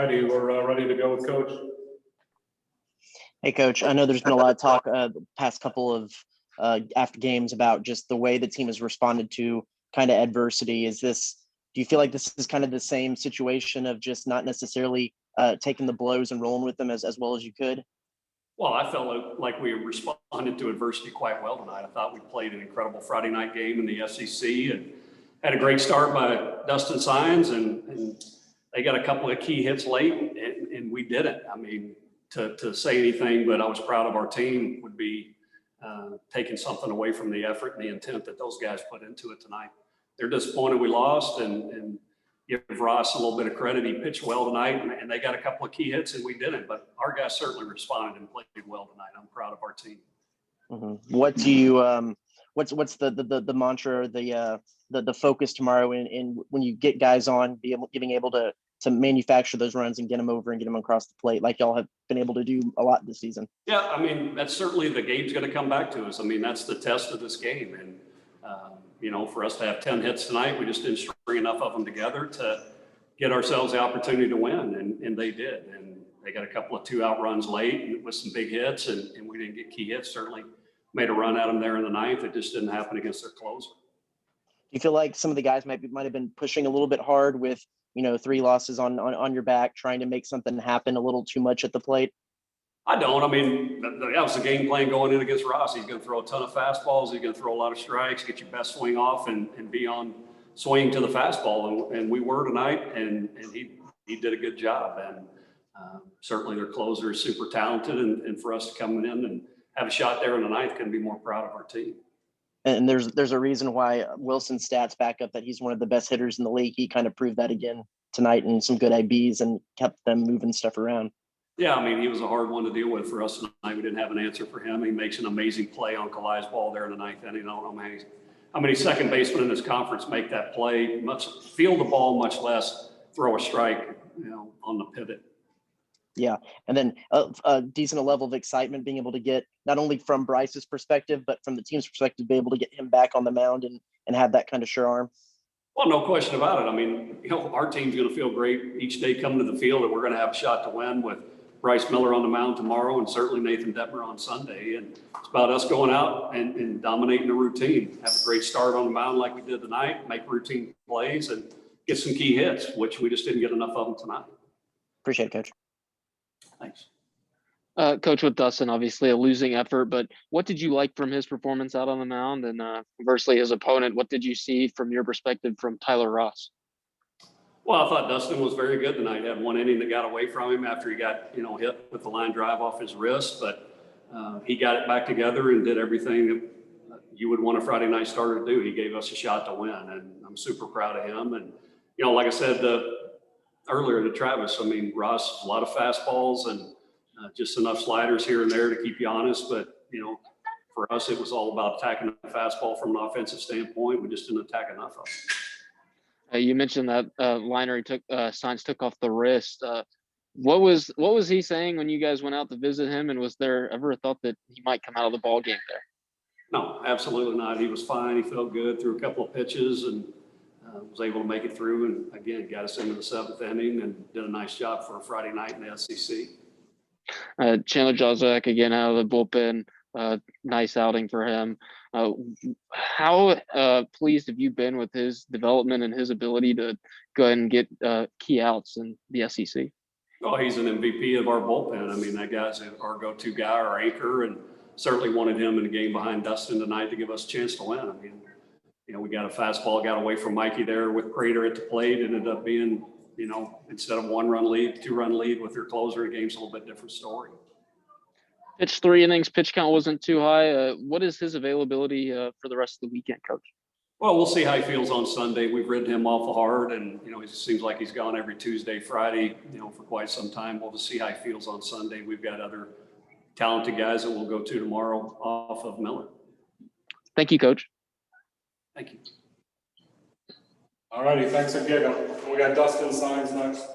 righty, we're ready to go with Coach. Hey, Coach, I know there's been a lot of talk the past couple of after games about just the way the team has responded to kind of adversity. Do you feel like this is kind of the same situation of just not necessarily taking the blows and rolling with them as well as you could? Well, I felt like we responded to adversity quite well tonight. I thought we played an incredible Friday night game in the SEC and had a great start by Dustin Saenz, and they got a couple of key hits late, and we didn't. I mean, to say anything, but I was proud of our team would be taking something away from the effort and the intent that those guys put into it tonight. They're disappointed we lost, and give Ross a little bit of credit. He pitched well tonight, and they got a couple of key hits, and we didn't. But our guys certainly responded and played well tonight. I'm proud of our team. Mm-hmm. What do you what's the mantra, the focus tomorrow in when you get guys on, being able to manufacture those runs and get them over and get them across the plate like y'all have been able to do a lot this season? Yeah, I mean, that's certainly the game's going to come back to us. I mean, that's the test of this game. And, for us to have 10 hits tonight, we just didn't string enough of them together to get ourselves the opportunity to win. And they did. And they got a couple of 2-out runs late with some big hits, and we didn't get key hits. Certainly made a run at them there in the ninth. It just didn't happen against their closer. Do you feel like some of the guys might have been pushing a little bit hard with 3 losses on your back, trying to make something happen a little too much at the plate? I don't. I mean, that was the game plan going in against Ross. He's going to throw a ton of fastballs. He's going to throw a lot of strikes, get your best swing off, and be on swing to the fastball. And we were tonight, and he did a good job. And certainly their closer is super talented. And for us to come in and have a shot there in the ninth, couldn't be more proud of our team. And there's a reason why Wilson's stats back up that he's one of the best hitters in the league. He kind of proved that again tonight in some good Aggies and kept them moving stuff around. Yeah, I mean, he was a hard one to deal with for us tonight. We didn't have an answer for him. He makes an amazing play on Kalai's ball there in the ninth inning. I don't know how many second basemen in this conference make that play, feel the ball, much less throw a strike, on the pivot. Yeah, and then a decent level of excitement being able to get not only from Bryce's perspective, but from the team's perspective, be able to get him back on the mound and have that kind of sure arm. Well, no question about it. I mean, our team's going to feel great each day coming to the field, and we're going to have a shot to win with Bryce Miller on the mound tomorrow, and certainly Nathan Detmer on Sunday. And it's about us going out and dominating the routine, have a great start on the mound like we did tonight, make routine plays, and get some key hits, which we just didn't get enough of them tonight. Appreciate it, Coach. Thanks. Coach, with Dustin, obviously a losing effort, but what did you like from his performance out on the mound? And conversely, his opponent, what did you see from your perspective from Tyler Ross? Well, I thought Dustin was very good tonight. He had one inning that got away from him after he got, hit with the line drive off his wrist, but he got it back together and did everything that you would want a Friday night starter to do. He gave us a shot to win, and I'm super proud of him. And, like I said earlier to Travis, I mean, Ross, a lot of fastballs and just enough sliders here and there to keep you honest. But, for us, it was all about attacking the fastball from an offensive standpoint. We just didn't attack enough of it. You mentioned that liner Saenz took off the wrist. What was he saying when you guys went out to visit him? And was there ever a thought that he might come out of the ball game there? No, absolutely not. He was fine. He felt good through a couple of pitches and was able to make it through. And again, got us into the 7th inning and did a nice job for a Friday night in the SEC. Chandler Jozak again out of the bullpen. Nice outing for him. How pleased have you been with his development and his ability to go ahead and get key outs in the SEC? Oh, he's an MVP of our bullpen. I mean, that guy's our go-to guy, our anchor, and certainly wanted him in the game behind Dustin tonight to give us a chance to win. I mean, we got a fastball, got away from Mikey there with Prater at the plate. It ended up being, instead of 1-run lead, 2-run lead with your closer. The game's a little bit different story. Pitched 3 innings, pitch count wasn't too high. What is his availability for the rest of the weekend, Coach? Well, we'll see how he feels on Sunday. We've ridden him awful hard, and, it seems like he's gone every Tuesday, Friday, for quite some time. We'll just see how he feels on Sunday. We've got other talented guys that we'll go to tomorrow off of Miller. Thank you, Coach. Thank you. All righty, thanks again. We got Dustin Saenz next.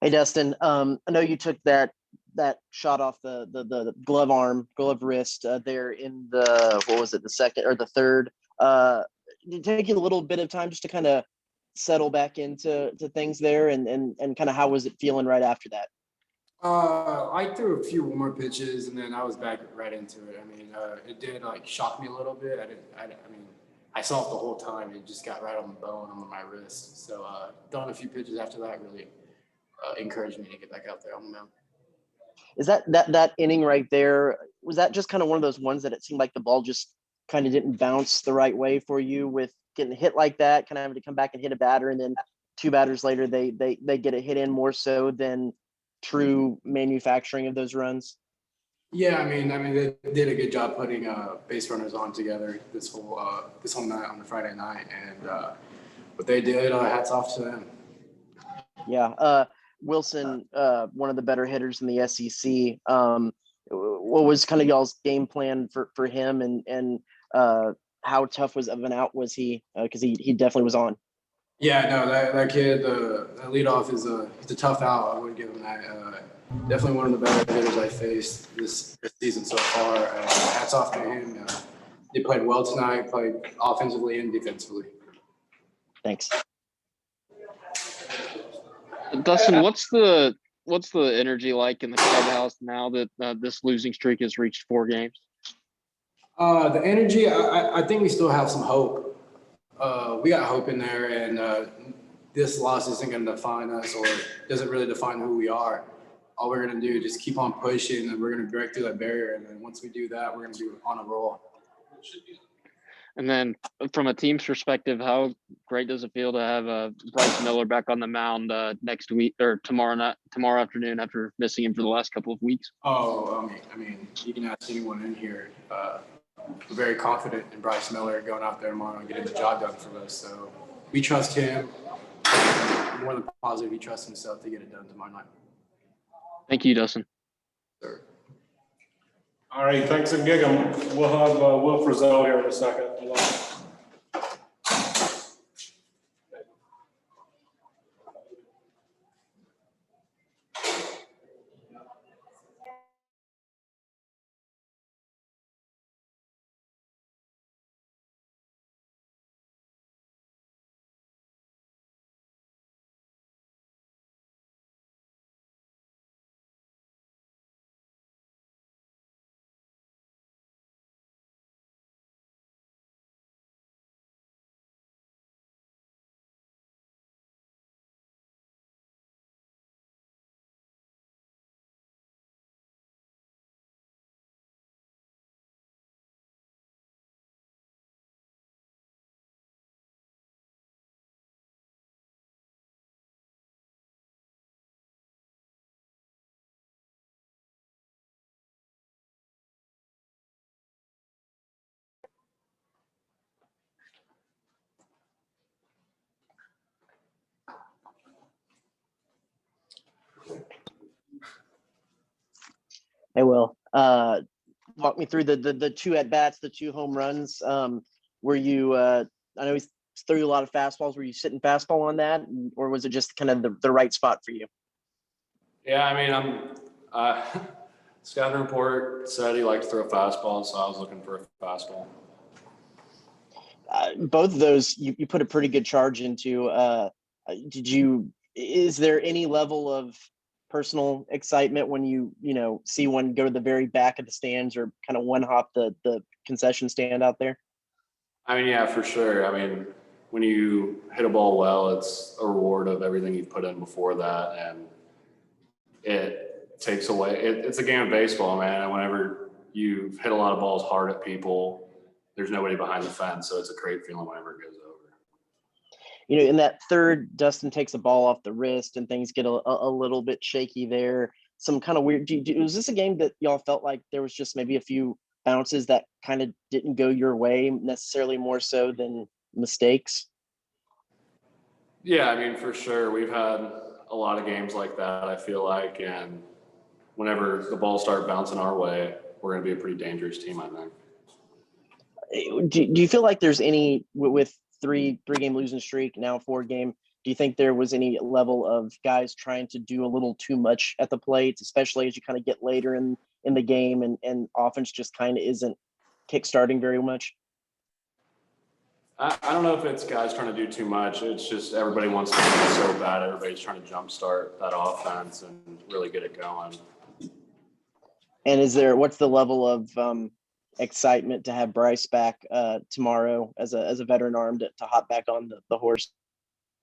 Hey, Dustin, I know you took that that shot off the glove wrist there in the, what was it, the second or the third. Did it take you a little bit of time just to kind of settle back into things there, and kind of how was it feeling right after that? I threw a few more pitches and then I was back right into it. I mean, it did like shock me a little bit. I mean, I saw it the whole time. It just got right on the bone on my wrist. So throwing a few pitches after that really encouraged me to get back out there on the mound. Is that inning right there, was that just kind of one of those ones that it seemed like the ball just kind of didn't bounce the right way for you with getting hit like that, kind of having to come back and hit a batter, and then two batters later they get a hit in more so than true manufacturing of those runs? Yeah, I mean, they did a good job putting base runners on together this whole night on the Friday night, and what they did, hats off to them. Yeah, Wilson, one of the better hitters in the SEC. What was kind of y'all's game plan for him, and how tough was of an out was he? Because he definitely was on. Yeah, no, that kid, the leadoff he's a tough out. I would give him that. Definitely one of the better hitters I faced this season so far. Hats off to him. He played well tonight, played offensively and defensively. Thanks. Dustin, what's the energy like in the clubhouse now that this losing streak has reached 4 games? The energy, I think we still have some hope. We got hope in there, and this loss isn't going to define us, or doesn't really define who we are. All we're going to do is just keep on pushing, and we're going to break through that barrier. And then once we do that, we're going to be on a roll. And then from a team's perspective, how great does it feel to have Bryce Miller back on the mound next week or tomorrow afternoon after missing him for the last couple of weeks? Oh, I mean, you can ask anyone in here. We're very confident in Bryce Miller going out there tomorrow and getting the job done for us. So we trust him. More than positive, he trusts himself to get it done tomorrow night. Thank you, Dustin. Sure. All right, thanks and gig 'em. We'll have Will Frizzell here in a second. Hey, Will. Walk me through the 2 at bats, the 2 home runs. Were you? I know he threw you a lot of fastballs. Were you sitting fastball on that, or was it just kind of the right spot for you? Yeah, I mean, scouting report said he liked to throw fastballs, so I was looking for a fastball. Both of those you put a pretty good charge into. Is there any level of personal excitement when you see one go to the very back of the stands, or kind of one hop the concession stand out there? I mean, yeah, for sure. I mean, when you hit a ball well, it's a reward of everything you've put in before that, and it takes away. It's a game of baseball, man. And whenever you've hit a lot of balls hard at people, there's nobody behind the fence, so it's a great feeling whenever it goes over. In that third, Dustin takes a ball off the wrist and things get a little bit shaky there. Some kind of weird. Was this a game that y'all felt like there was just maybe a few bounces that kind of didn't go your way necessarily, more so than mistakes? Yeah, I mean, for sure. We've had a lot of games like that, I feel like, and whenever the balls start bouncing our way, we're going to be a pretty dangerous team, I think. Do you feel like there's any, with 3-game losing streak, now 4-game, Do you think there was any level of guys trying to do a little too much at the plate, especially as you kind of get later in the game and offense just kind of isn't kickstarting very much? I don't know if it's guys trying to do too much. It's just everybody wants to do it so bad. Everybody's trying to jumpstart that offense and really get it going. And what's the level of excitement to have Bryce back tomorrow as a veteran arm to hop back on the horse?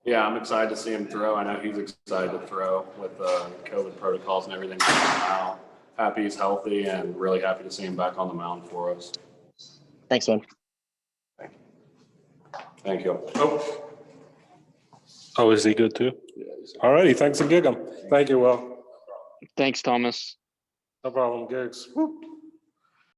Yeah, I'm excited to see him throw. I know he's excited to throw with COVID protocols and everything coming out. Happy he's healthy and really happy to see him back on the mound for us. Thanks, man. Thank you. Oh, is he good too? All righty, thanks a gig 'em. Thank you, Will. Thanks, Thomas. No problem, Gigs. Woo.